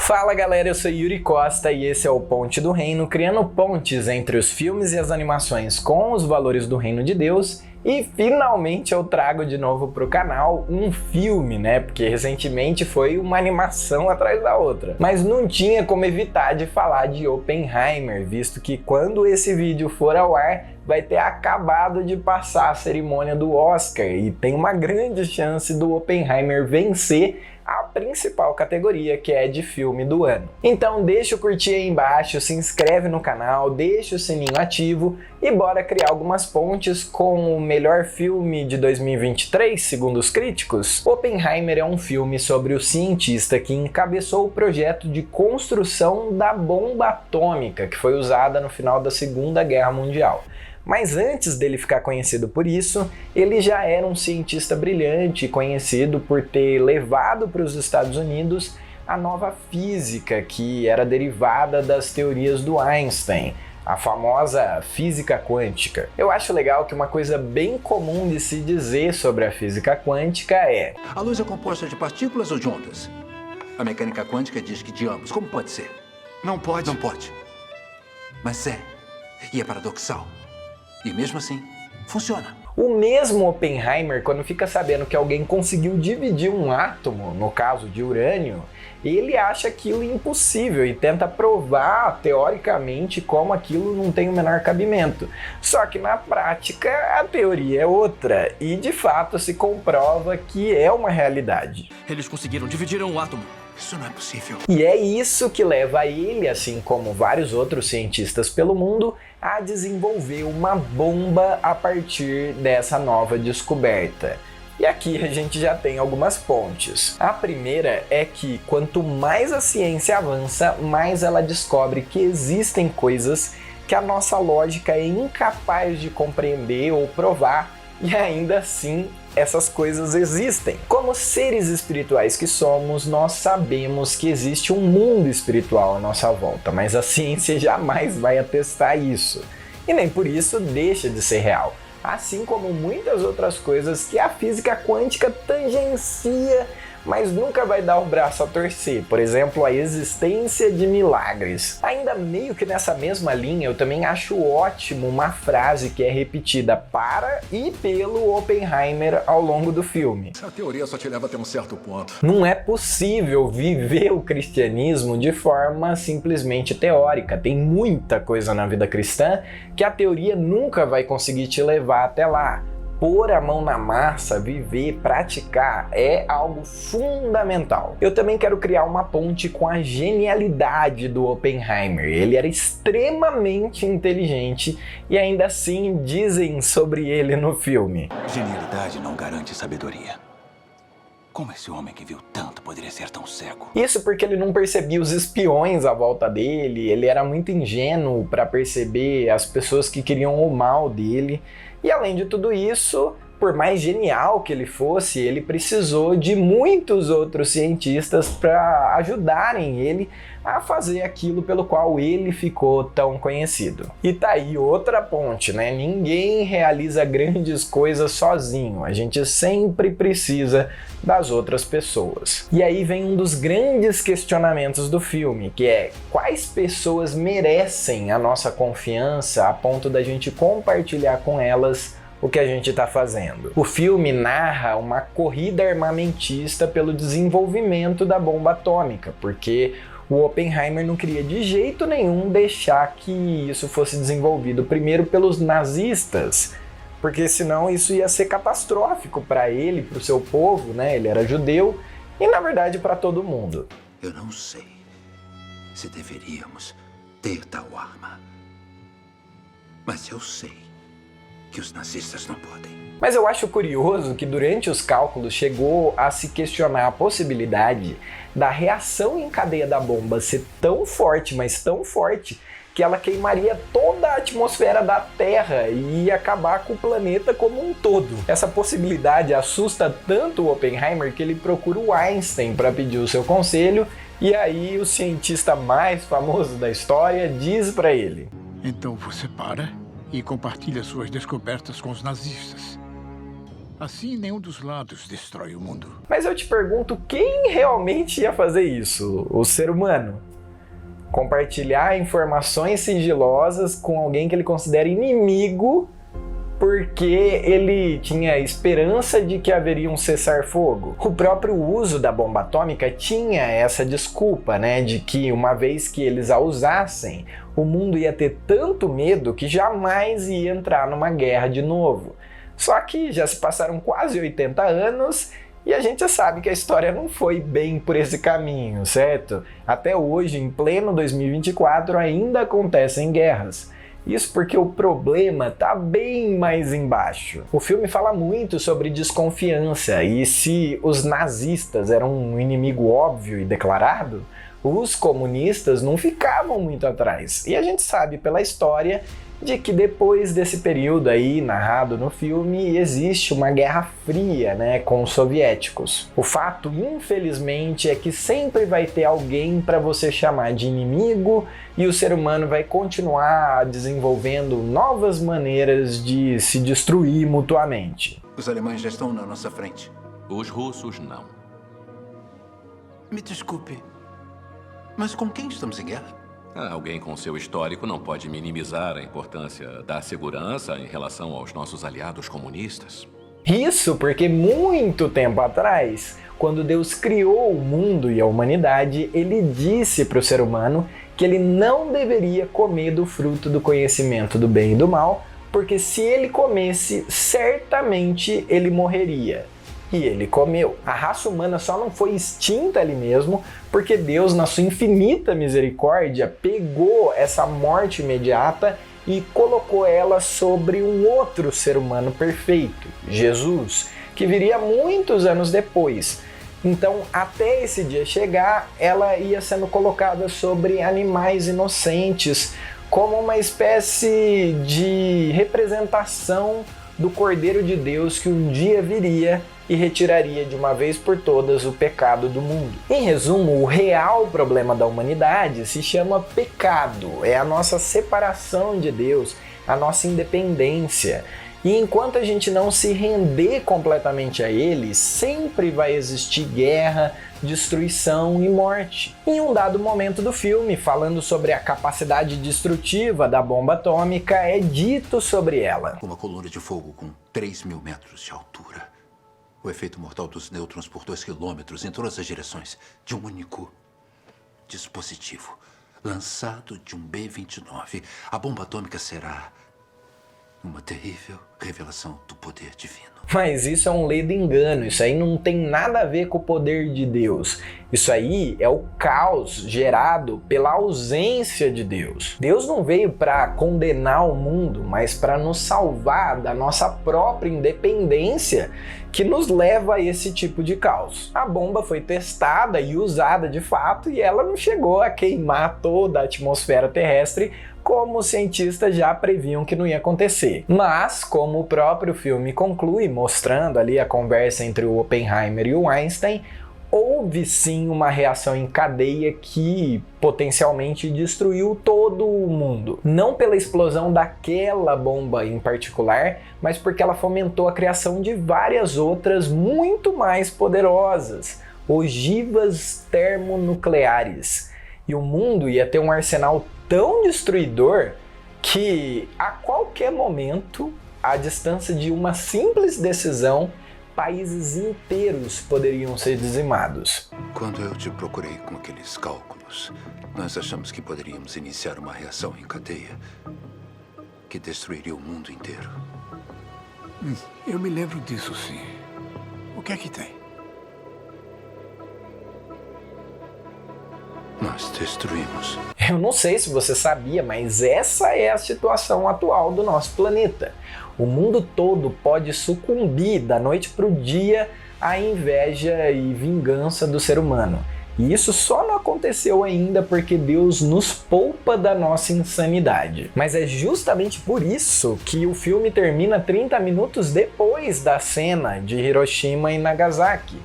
Fala galera, eu sou Yuri Costa e esse é o Ponte do Reino, criando pontes entre os filmes e as animações com os valores do Reino de Deus. E finalmente eu trago de novo para o canal um filme, né? Porque recentemente foi uma animação atrás da outra. Mas não tinha como evitar de falar de Oppenheimer, visto que quando esse vídeo for ao ar, vai ter acabado de passar a cerimônia do Oscar e tem uma grande chance do Oppenheimer vencer a principal categoria, que é de filme do ano. Então deixa o curtir aí embaixo, se inscreve no canal, deixa o sininho ativo e bora criar algumas pontes com o melhor filme de 2023, segundo os críticos. Oppenheimer é um filme sobre o cientista que encabeçou o projeto de construção da bomba atômica que foi usada no final da Segunda Guerra Mundial. Mas antes dele ficar conhecido por isso, ele já era um cientista brilhante, conhecido por ter levado para os Estados Unidos a nova física, que era derivada das teorias do Einstein, a famosa física quântica. Eu acho legal que uma coisa bem comum de se dizer sobre a física quântica é: a luz é composta de partículas ou de ondas? A mecânica quântica diz que de ambos. Como pode ser? Não pode. Não pode. Mas é. E é paradoxal. E mesmo assim, funciona. O mesmo Oppenheimer, quando fica sabendo que alguém conseguiu dividir um átomo, no caso de urânio, ele acha aquilo impossível e tenta provar, teoricamente, como aquilo não tem o menor cabimento. Só que na prática, a teoria é outra e de fato se comprova que é uma realidade. Eles conseguiram dividir um átomo. Isso não é possível. E é isso que leva ele, assim como vários outros cientistas pelo mundo, a desenvolver uma bomba a partir dessa nova descoberta. E aqui a gente já tem algumas pontes. A primeira é que quanto mais a ciência avança, mais ela descobre que existem coisas que a nossa lógica é incapaz de compreender ou provar, e ainda assim essas coisas existem. Como seres espirituais que somos, nós sabemos que existe um mundo espiritual à nossa volta, mas a ciência jamais vai atestar isso. E nem por isso deixa de ser real. Assim como muitas outras coisas que a física quântica tangencia, mas nunca vai dar o braço a torcer. Por exemplo, a existência de milagres. Ainda meio que nessa mesma linha, eu também acho ótimo uma frase que é repetida para e pelo Oppenheimer ao longo do filme. Essa teoria só te leva até um certo ponto. Não é possível viver o cristianismo de forma simplesmente teórica. Tem muita coisa na vida cristã que a teoria nunca vai conseguir te levar até lá. Pôr a mão na massa, viver, praticar é algo fundamental. Eu também quero criar uma ponte com a genialidade do Oppenheimer. Ele era extremamente inteligente e ainda assim dizem sobre ele no filme: genialidade não garante sabedoria. Como esse homem que viu tanto poderia ser tão cego? Isso porque ele não percebia os espiões à volta dele, ele era muito ingênuo para perceber as pessoas que queriam o mal dele. E além de tudo isso, por mais genial que ele fosse, ele precisou de muitos outros cientistas para ajudarem ele a fazer aquilo pelo qual ele ficou tão conhecido. E tá aí outra ponte, né? Ninguém realiza grandes coisas sozinho, a gente sempre precisa das outras pessoas. E aí vem um dos grandes questionamentos do filme, que é: quais pessoas merecem a nossa confiança a ponto da gente compartilhar com elas o que a gente está fazendo? O filme narra uma corrida armamentista pelo desenvolvimento da bomba atômica, porque o Oppenheimer não queria de jeito nenhum deixar que isso fosse desenvolvido primeiro pelos nazistas, porque senão isso ia ser catastrófico para ele, para o seu povo, né? Ele era judeu e na verdade para todo mundo. Eu não sei se deveríamos ter tal arma, mas eu sei que os nazistas não podem. Mas eu acho curioso que durante os cálculos chegou a se questionar a possibilidade da reação em cadeia da bomba ser tão forte, mas tão forte, que ela queimaria toda a atmosfera da Terra e ia acabar com o planeta como um todo. Essa possibilidade assusta tanto o Oppenheimer que ele procura o Einstein para pedir o seu conselho, e aí o cientista mais famoso da história diz para ele: então você para e compartilha suas descobertas com os nazistas. Assim, nenhum dos lados destrói o mundo. Mas eu te pergunto, quem realmente ia fazer isso? O ser humano? Compartilhar informações sigilosas com alguém que ele considera inimigo porque ele tinha esperança de que haveria um cessar-fogo. O próprio uso da bomba atômica tinha essa desculpa, né, de que uma vez que eles a usassem, o mundo ia ter tanto medo que jamais ia entrar numa guerra de novo. Só que já se passaram quase 80 anos e a gente já sabe que a história não foi bem por esse caminho, certo? Até hoje, em pleno 2024, ainda acontecem guerras. Isso porque o problema tá bem mais embaixo. O filme fala muito sobre desconfiança e se os nazistas eram um inimigo óbvio e declarado, os comunistas não ficavam muito atrás. E a gente sabe pela história de que depois desse período aí narrado no filme existe uma guerra fria, né, com os soviéticos. O fato, infelizmente, é que sempre vai ter alguém para você chamar de inimigo e o ser humano vai continuar desenvolvendo novas maneiras de se destruir mutuamente. Os alemães já estão na nossa frente. Os russos não. Me desculpe, mas com quem estamos em guerra? Alguém com seu histórico não pode minimizar a importância da segurança em relação aos nossos aliados comunistas. Isso porque muito tempo atrás, quando Deus criou o mundo e a humanidade, ele disse para o ser humano que ele não deveria comer do fruto do conhecimento do bem e do mal, porque se ele comesse, certamente ele morreria. E ele comeu. A raça humana só não foi extinta ali mesmo, porque Deus, na sua infinita misericórdia, pegou essa morte imediata e colocou ela sobre um outro ser humano perfeito, Jesus, que viria muitos anos depois. Então, até esse dia chegar, ela ia sendo colocada sobre animais inocentes, como uma espécie de representação do Cordeiro de Deus que um dia viria e retiraria de uma vez por todas o pecado do mundo. Em resumo, o real problema da humanidade se chama pecado, é a nossa separação de Deus, a nossa independência. E enquanto a gente não se render completamente a ele, sempre vai existir guerra, destruição e morte. Em um dado momento do filme, falando sobre a capacidade destrutiva da bomba atômica, é dito sobre ela. Uma coluna de fogo com 3.000 metros de altura. O efeito mortal dos nêutrons por 2 quilômetros em todas as direções, de um único dispositivo, lançado de um B-29. A bomba atômica será uma terrível revelação do poder divino. Mas isso é um ledo engano, isso aí não tem nada a ver com o poder de Deus. Isso aí é o caos gerado pela ausência de Deus. Deus não veio para condenar o mundo, mas para nos salvar da nossa própria independência, que nos leva a esse tipo de caos. A bomba foi testada e usada de fato e ela não chegou a queimar toda a atmosfera terrestre, como os cientistas já previam que não ia acontecer. Mas, como o próprio filme conclui, mostrando ali a conversa entre o Oppenheimer e o Einstein, houve sim uma reação em cadeia que potencialmente destruiu todo o mundo. Não pela explosão daquela bomba em particular, mas porque ela fomentou a criação de várias outras muito mais poderosas, ogivas termonucleares. E o mundo ia ter um arsenal tão destruidor que a qualquer momento, à distância de uma simples decisão, países inteiros poderiam ser dizimados. Quando eu te procurei com aqueles cálculos, nós achamos que poderíamos iniciar uma reação em cadeia que destruiria o mundo inteiro. Eu me lembro disso, sim. O que é que tem? Nós destruímos. Eu não sei se você sabia, mas essa é a situação atual do nosso planeta. O mundo todo pode sucumbir da noite para o dia à inveja e vingança do ser humano. E isso só não aconteceu ainda porque Deus nos poupa da nossa insanidade. Mas é justamente por isso que o filme termina 30 minutos depois da cena de Hiroshima e Nagasaki.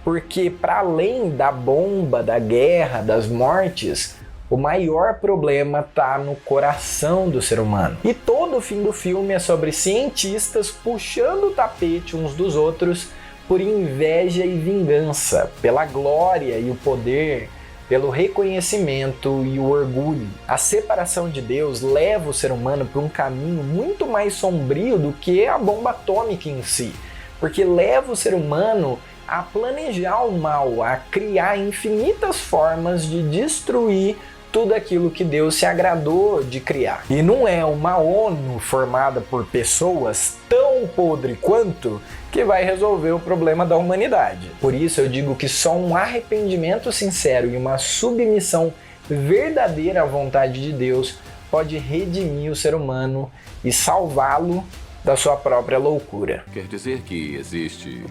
Porque para além da bomba, da guerra, das mortes, O maior problema está no coração do ser humano. E todo o fim do filme é sobre cientistas puxando o tapete uns dos outros por inveja e vingança, pela glória e o poder, pelo reconhecimento e o orgulho. A separação de Deus leva o ser humano para um caminho muito mais sombrio do que a bomba atômica em si, porque leva o ser humano a planejar o mal, a criar infinitas formas de destruir tudo aquilo que Deus se agradou de criar. E não é uma ONU formada por pessoas tão podre quanto que vai resolver o problema da humanidade. Por isso eu digo que só um arrependimento sincero e uma submissão verdadeira à vontade de Deus pode redimir o ser humano e salvá-lo da sua própria loucura. Quer dizer que existe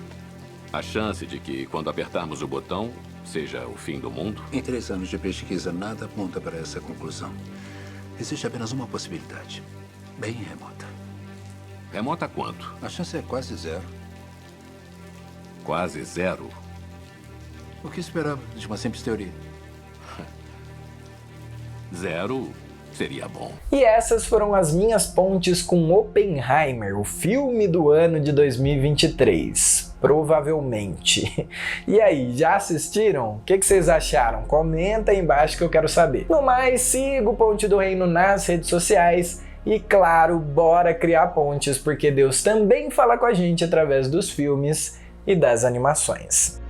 a chance de que, quando apertarmos o botão, seja o fim do mundo? Em 3 anos de pesquisa, nada aponta para essa conclusão. Existe apenas uma possibilidade, bem remota. Remota quanto? A chance é quase zero. Quase zero? O que esperava de uma simples teoria? Zero seria bom. E essas foram as minhas pontes com Oppenheimer, o filme do ano de 2023. Provavelmente. E aí, já assistiram? O que vocês acharam? Comenta aí embaixo que eu quero saber. No mais, siga o Ponte do Reino nas redes sociais e, claro, bora criar pontes, porque Deus também fala com a gente através dos filmes e das animações.